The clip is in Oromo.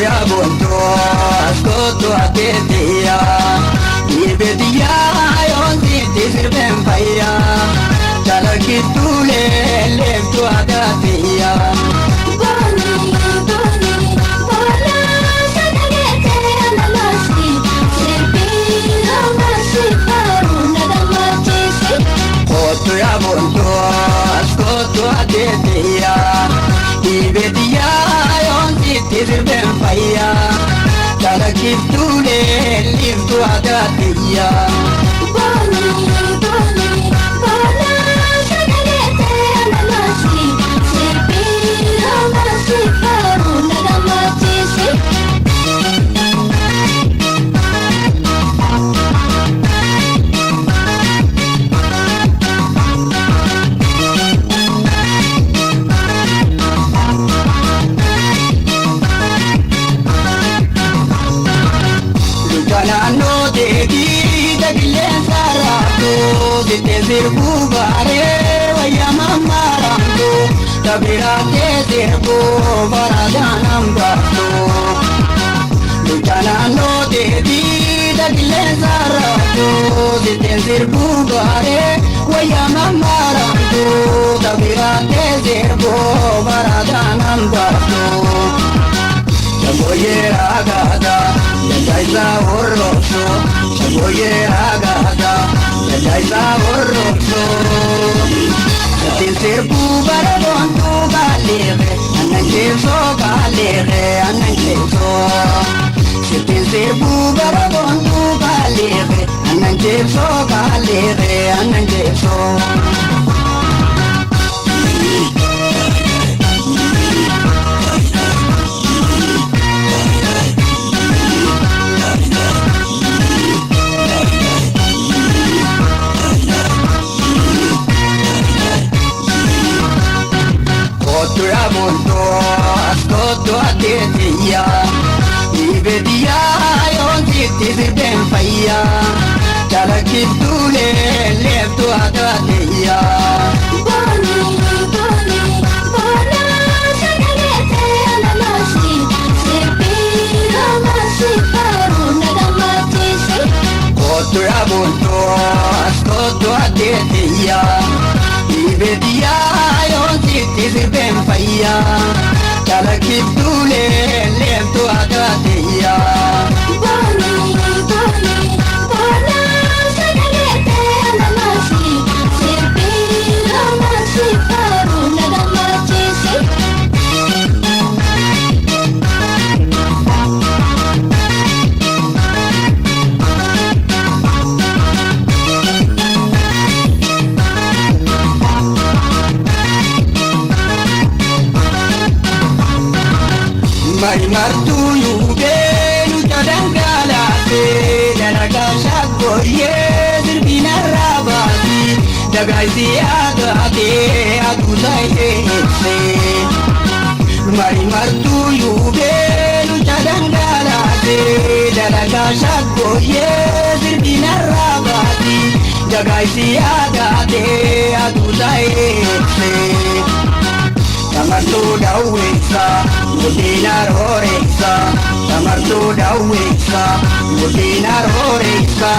ya buntu askotu aketia Ibedia yonti tisirben faya Chalakitule leptu agatia Kotu ya buntu askotu aketia Ibedia yonti tisirben faya Chalakitule leptu agatia Nano devi dagile saratu Zite zirbu bare vaya mamarandu Tabira te zirbu varajanam batu Nano devi dagile saratu Zite zirbu bare vaya mamarandu Tabira te zirbu varajanam batu Shagoye ragada Yajaiza orroso Shagoye ragada Yajaiza orroso Yatin sirpu barabontu galere Ananjeso galere ananjeso Yatin sirpu barabontu galere Ananjeso galere ananjeso Kotu ya buntu askotu aketia Ibedia yonti tisirben faya Chalakitule leptu agatia Kotu ya buntu askotu aketia Ibedia yonti tisirben faya Chalakitule leptu agatia Mai martu yubelu jadangalate Dalaga shagoye zirbina rabati Dagaisi agate aduzaye etse Mai martu yubelu jadangalate Dalaga shagoye zirbina rabati Dagaisi agate aduzaye etse Tamartu dawisa, mudinar horesa Tamartu dawisa, mudinar horesa